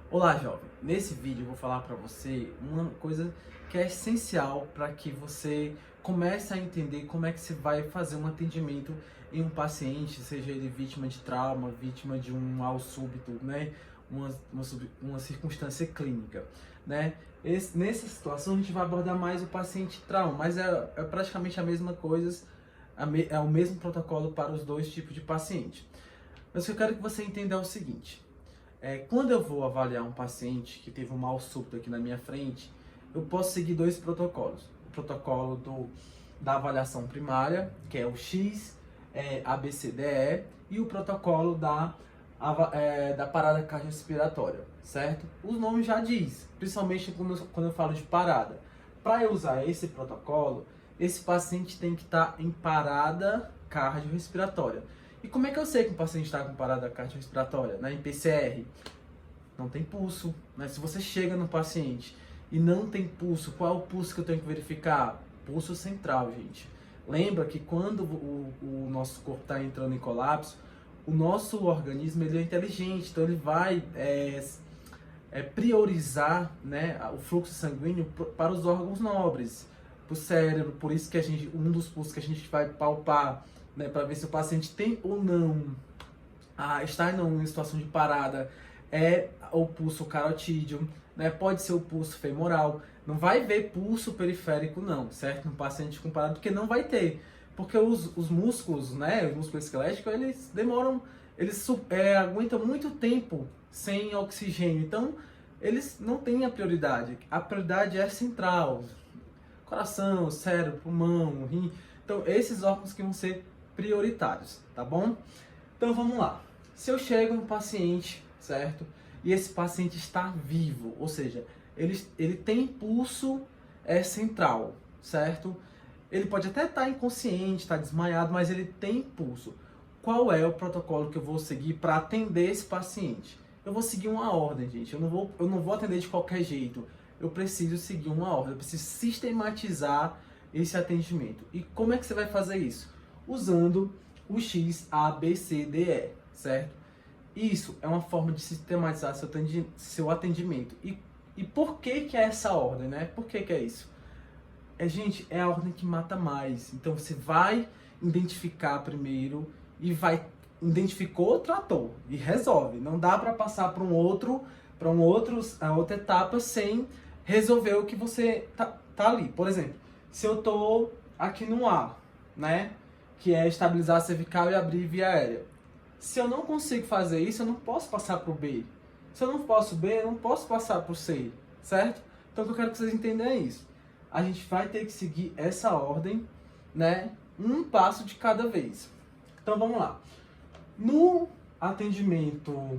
Olá, jovem. Nesse vídeo eu vou falar para você uma coisa que é essencial para que você comece a entender como é que você vai fazer um atendimento em um paciente, seja ele vítima de trauma, vítima de um mal súbito, né? Uma circunstância clínica, né? Nessa situação a gente vai abordar mais o paciente trauma, mas é praticamente a mesma coisa, é o mesmo protocolo para os dois tipos de paciente. Mas o que eu quero que você entenda é o seguinte. Quando eu vou avaliar um paciente que teve um mal súbito aqui na minha frente, eu posso seguir dois protocolos. O protocolo da avaliação primária, que é o X, ABCDE, e o protocolo da parada cardiorrespiratória, certo? Os nomes já diz, principalmente quando eu falo de parada. Para eu usar esse protocolo, esse paciente tem que estar em parada cardiorrespiratória. E como é que eu sei que um paciente está com parada cardiorrespiratória, né? Em PCR? Não tem pulso, né? Se você chega no paciente e não tem pulso, qual é o pulso que eu tenho que verificar? Pulso central, gente. Lembra que quando o nosso corpo está entrando em colapso, o nosso organismo ele é inteligente, então ele vai priorizar, né, o fluxo sanguíneo para os órgãos nobres, para o cérebro. Por isso que um dos pulsos que a gente vai palpar, né, para ver se o paciente tem ou não está em situação de parada, é o pulso carotídeo, né? Pode ser o pulso femoral. Não vai ver pulso periférico não, certo? No paciente com parada, porque não vai ter. Porque os músculos, né, os músculos esqueléticos, eles demoram, aguentam muito tempo sem oxigênio. Então, eles não têm a prioridade. A prioridade é central. Coração, cérebro, pulmão, rim. Então, esses órgãos que vão ser prioritários, tá bom? Então vamos lá. Se eu chego no paciente, certo? E esse paciente está vivo, ou seja, ele tem pulso central, certo? Ele pode até estar inconsciente, estar desmaiado, mas ele tem pulso. Qual é o protocolo que eu vou seguir para atender esse paciente? Eu vou seguir uma ordem, gente. Eu não vou atender de qualquer jeito. Eu preciso seguir uma ordem, eu preciso sistematizar esse atendimento. E como é que você vai fazer isso? Usando o X, A, B, C, D, E, certo? Isso é uma forma de sistematizar seu atendimento. E por que é essa ordem, né? Por que é isso? Gente, é a ordem que mata mais. Então você vai identificar primeiro e identificou, tratou e resolve. Não dá para passar para a outra etapa sem resolver o que você tá ali. Por exemplo, se eu tô aqui no A, né, que é estabilizar a cervical e abrir via aérea. Se eu não consigo fazer isso, eu não posso passar para o B. Se eu não posso B, eu não posso passar para o C, certo? Então o que eu quero que vocês entendam é isso. A gente vai ter que seguir essa ordem, né, um passo de cada vez. Então vamos lá. No atendimento,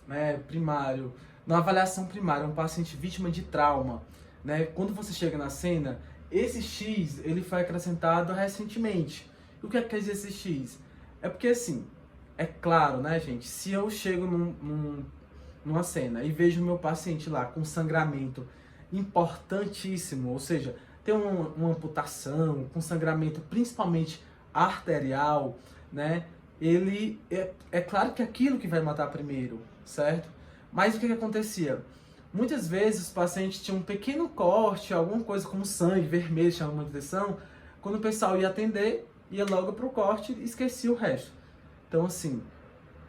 né, primário, na avaliação primária, um paciente vítima de trauma, né, quando você chega na cena, esse X ele foi acrescentado recentemente. E o que quer dizer esse X? É porque assim, é claro, né, gente, se eu chego numa cena e vejo o meu paciente lá com sangramento importantíssimo, ou seja, tem uma amputação, com sangramento principalmente arterial, né, é claro que é aquilo que vai matar primeiro, certo? Mas o que acontecia? Muitas vezes os pacientes tinham um pequeno corte, alguma coisa como sangue vermelho, chamando atenção, quando o pessoal ia atender, ia logo para o corte e esquecia o resto. Então assim,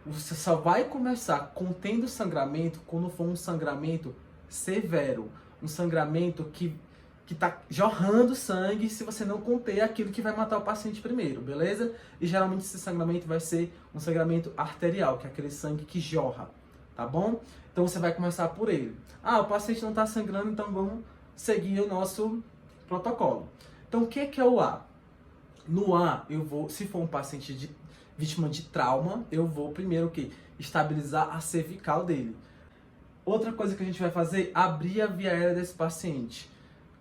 você só vai começar contendo sangramento quando for um sangramento severo, um sangramento que está jorrando sangue, se você não conter aquilo que vai matar o paciente primeiro, beleza? E geralmente esse sangramento vai ser um sangramento arterial, que é aquele sangue que jorra, tá bom? Então você vai começar por ele. Ah, o paciente não está sangrando, então vamos seguir o nosso protocolo. Então o que é o A? No A, se for um paciente vítima de trauma, eu vou primeiro o quê? Estabilizar a cervical dele. Outra coisa que a gente vai fazer, abrir a via aérea desse paciente.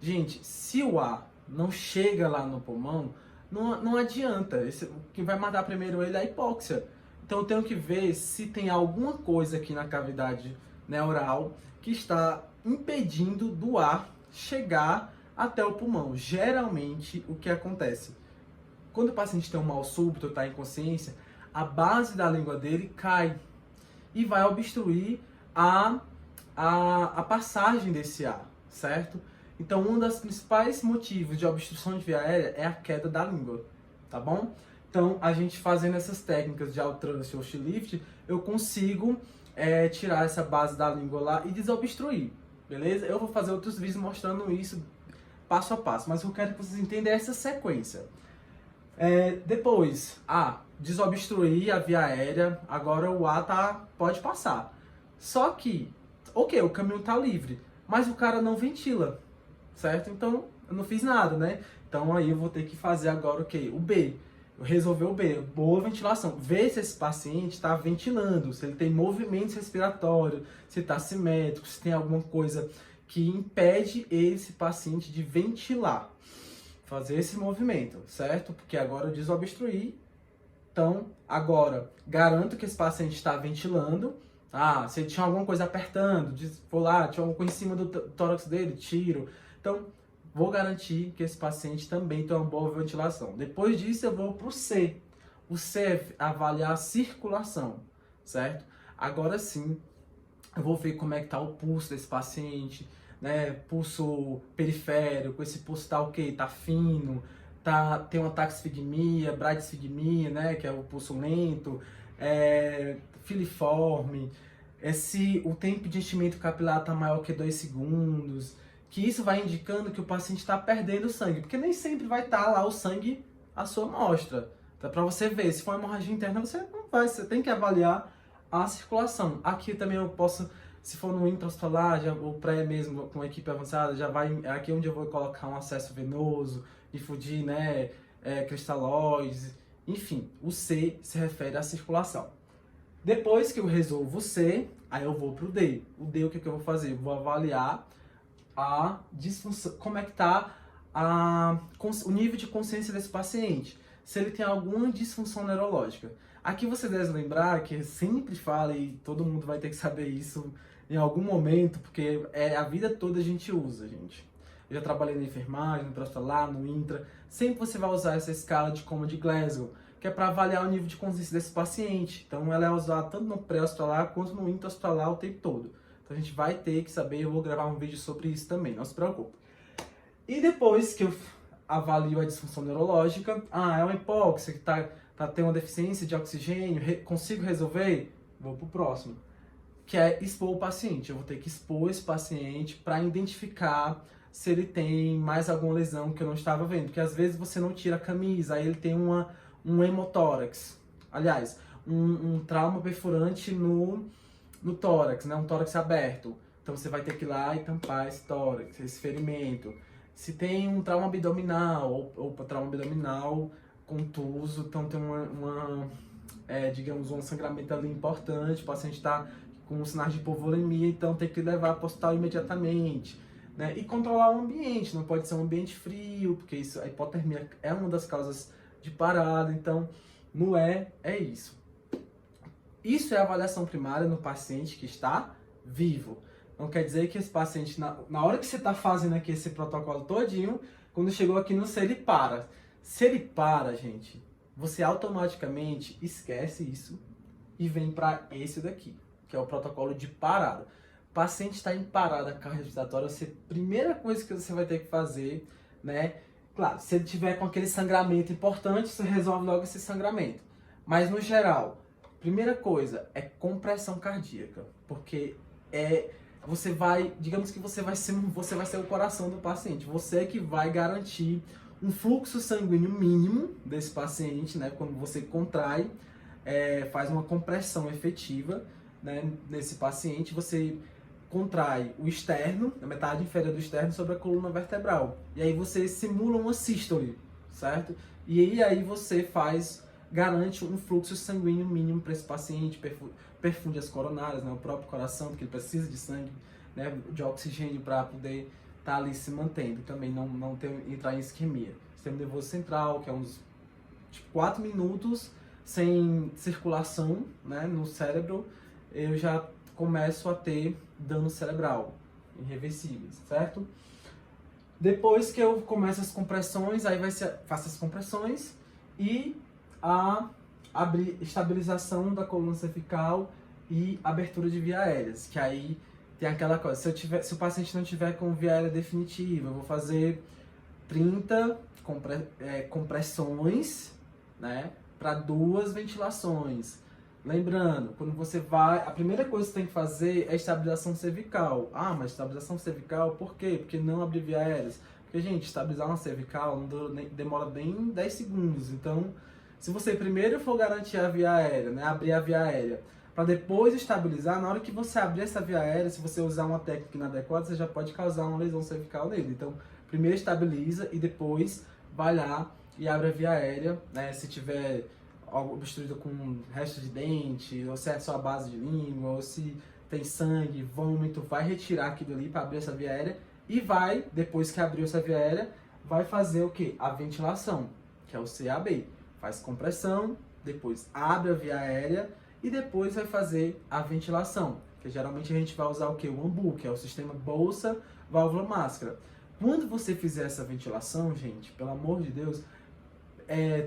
Gente, se o ar não chega lá no pulmão, não adianta. O que vai matar primeiro ele é a hipóxia. Então eu tenho que ver se tem alguma coisa aqui na cavidade neural que está impedindo do ar chegar até o pulmão. Geralmente, o que acontece? Quando o paciente tem um mal súbito, está em inconsciência, a base da língua dele cai e vai obstruir a passagem desse ar, certo? Então, um dos principais motivos de obstrução de via aérea é a queda da língua, tá bom? Então, a gente fazendo essas técnicas de All-Thrust ou Lift, eu consigo tirar essa base da língua lá e desobstruir, beleza? Eu vou fazer outros vídeos mostrando isso passo a passo, mas eu quero que vocês entendam essa sequência. Depois, desobstruir a via aérea, agora o ar pode passar. Só que, ok, o caminho tá livre, mas o cara não ventila, certo? Então, eu não fiz nada, né? Então aí eu vou ter que fazer agora o quê? O B. Resolver o B, boa ventilação. Ver se esse paciente está ventilando, se ele tem movimento respiratório, se está simétrico, se tem alguma coisa que impede esse paciente de ventilar. Fazer esse movimento, certo? Porque agora eu desobstruí. Então, agora, garanto que esse paciente está ventilando. Se ele tinha alguma coisa apertando, vou lá, tinha alguma coisa em cima do tórax dele, tiro. Então, vou garantir que esse paciente também tem uma boa ventilação. Depois disso, eu vou para o C. O C é avaliar a circulação, certo? Agora sim, eu vou ver como é que está o pulso desse paciente, né? Pulso periférico, esse pulso está ok, está fino, tem uma taquisfigmia, bradisfigmia, né? Que é o pulso lento, filiforme, o tempo de enchimento capilar está maior que 2 segundos, que isso vai indicando que o paciente está perdendo sangue, porque nem sempre vai estar lá o sangue à sua amostra. Então, para você ver, se for hemorragia interna, você tem que avaliar a circulação. Aqui também eu posso, se for no intra-hospitalar, o pré mesmo, com a equipe avançada, aqui onde eu vou colocar um acesso venoso, difundir, né, cristalóides, enfim, o C se refere à circulação. Depois que eu resolvo o C, aí eu vou para o D. O D, o que eu vou fazer? Eu vou avaliar a disfunção, como é que está o nível de consciência desse paciente, se ele tem alguma disfunção neurológica. Aqui você deve lembrar que eu sempre falo, e todo mundo vai ter que saber isso em algum momento, porque a vida toda a gente usa, gente. Eu já trabalhei na enfermagem, no pré-hospitalar, no intra, sempre você vai usar essa escala de Coma de Glasgow, que é para avaliar o nível de consciência desse paciente. Então ela é usada tanto no pré-hospitalar quanto no intra-hospitalar o tempo todo. Então a gente vai ter que saber, eu vou gravar um vídeo sobre isso também, não se preocupe. E depois que eu avalio a disfunção neurológica, é uma hipóxia, que tem uma deficiência de oxigênio, consigo resolver? Vou pro próximo, que é expor o paciente. Eu vou ter que expor esse paciente para identificar se ele tem mais alguma lesão que eu não estava vendo. Porque às vezes você não tira a camisa, aí ele tem um hemotórax. Aliás, um trauma perfurante no tórax, né? Um tórax aberto. Então você vai ter que ir lá e tampar esse tórax, esse ferimento. Se tem um trauma abdominal, ou trauma abdominal contuso, então tem digamos, um sangramento ali importante, o paciente está com sinais de hipovolemia, então tem que levar para o hospital imediatamente. Né? E controlar o ambiente, não pode ser um ambiente frio, porque a hipotermia é uma das causas de parada, então não é isso. Isso é avaliação primária no paciente que está vivo. Não quer dizer que esse paciente, na hora que você está fazendo aqui esse protocolo todinho, quando chegou aqui no C, ele para. Se ele para, gente, você automaticamente esquece isso e vem para esse daqui, que é o protocolo de parada. O paciente está em parada cardiorrespiratória, a primeira coisa que você vai ter que fazer, né? Claro, se ele tiver com aquele sangramento importante, você resolve logo esse sangramento. Mas no geral, primeira coisa é compressão cardíaca, porque digamos que você vai ser o coração do paciente. Você é que vai garantir um fluxo sanguíneo mínimo desse paciente, né? Quando você contrai, faz uma compressão efetiva, né? Nesse paciente, você contrai o externo, a metade inferior do externo, sobre a coluna vertebral. E aí você simula uma sístole, certo? E aí você garante um fluxo sanguíneo mínimo para esse paciente, perfunde as coronárias, né? O próprio coração, porque ele precisa de sangue, né? De oxigênio para poder estar ali se mantendo, também não entrar em isquemia. Sistema nervoso central, que é uns 4 minutos sem circulação, né, no cérebro, eu já começo a ter dano cerebral irreversíveis, certo? Depois que eu começo as compressões, aí faço as compressões e a estabilização da coluna cervical e abertura de via aéreas, que aí tem aquela coisa, se o paciente não tiver com via aérea definitiva, eu vou fazer 30 compressões, né, para 2 ventilações. Lembrando, quando você vai, a primeira coisa que você tem que fazer é estabilização cervical. Ah, mas estabilização cervical, por quê? Porque não abrir via aéreas. Porque, gente, estabilizar uma cervical demora bem 10 segundos. Então, se você primeiro for garantir a via aérea, né, abrir a via aérea, para depois estabilizar, na hora que você abrir essa via aérea, se você usar uma técnica inadequada, você já pode causar uma lesão cervical nele. Então, primeiro estabiliza e depois vai lá e abre a via aérea, né, se tiver obstruído com resto de dente, ou se é só a base de língua, ou se tem sangue, vômito, vai retirar aquilo ali para abrir essa via aérea e vai, depois que abriu essa via aérea, vai fazer o que? A ventilação, que é o CAB. Faz compressão, depois abre a via aérea e depois vai fazer a ventilação, que geralmente a gente vai usar o que? O AMBU, que é o sistema bolsa, válvula, máscara. Quando você fizer essa ventilação, gente, pelo amor de Deus,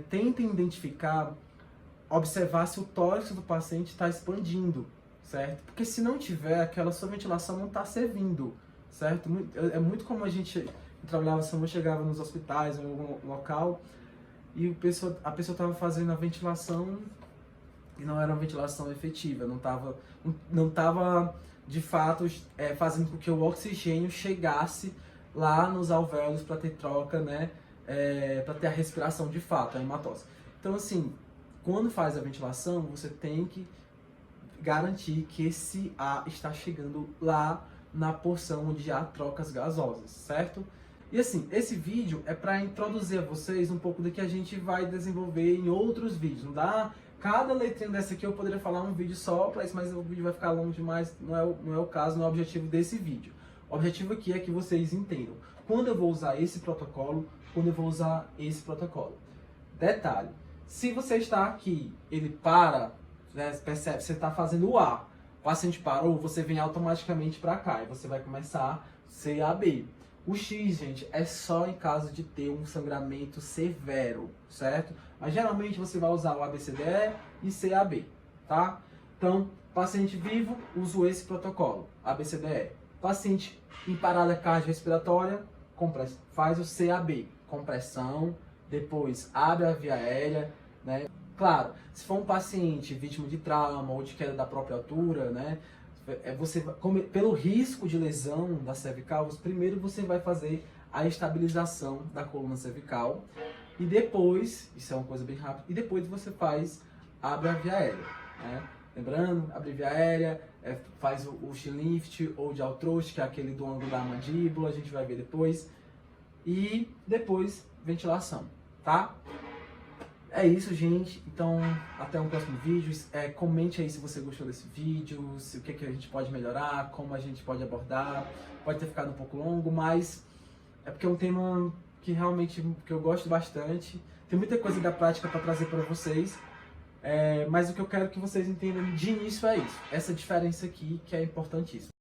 tentem identificar, observar se o tórax do paciente está expandindo, certo? Porque se não tiver, aquela sua ventilação não está servindo, certo? É muito como a gente trabalhava, se eu chegava nos hospitais, em algum local, e a pessoa estava fazendo a ventilação e não era uma ventilação efetiva, não tava de fato fazendo com que o oxigênio chegasse lá nos alvéolos para ter troca, né? Para ter a respiração de fato, a hematose. Então, assim, quando faz a ventilação, você tem que garantir que esse ar está chegando lá na porção onde há trocas gasosas, certo? E assim, esse vídeo é para introduzir a vocês um pouco do que a gente vai desenvolver em outros vídeos. Não dá? Cada letrinha dessa aqui eu poderia falar um vídeo só para isso, mas o vídeo vai ficar longo demais, não é o caso, não é o objetivo desse vídeo. O objetivo aqui é que vocês entendam quando eu vou usar esse protocolo, quando eu vou usar esse protocolo. Detalhe, se você está aqui, ele para, né, percebe, você está fazendo o A, o paciente parou, você vem automaticamente para cá e você vai começar CAB. O X, gente, é só em caso de ter um sangramento severo, certo? Mas geralmente você vai usar o ABCDE e CAB, tá? Então, paciente vivo, uso esse protocolo, ABCDE. Paciente em parada cardiorrespiratória, faz o CAB, compressão, depois abre a via aérea, né? Claro, se for um paciente vítima de trauma ou de queda da própria altura, né? Pelo risco de lesão da cervical, primeiro você vai fazer a estabilização da coluna cervical e depois, isso é uma coisa bem rápida, e depois você abre a via aérea, né? Lembrando, abre a via aérea, faz o chin lift ou de altrost, que é aquele do ângulo da mandíbula, a gente vai ver depois, e depois ventilação, tá? É isso, gente. Então, até um próximo vídeo. Comente aí se você gostou desse vídeo, o que a gente pode melhorar, como a gente pode abordar. Pode ter ficado um pouco longo, mas é porque é um tema que realmente que eu gosto bastante. Tem muita coisa da prática para trazer para vocês, mas o que eu quero que vocês entendam de início é isso. Essa diferença aqui que é importantíssima.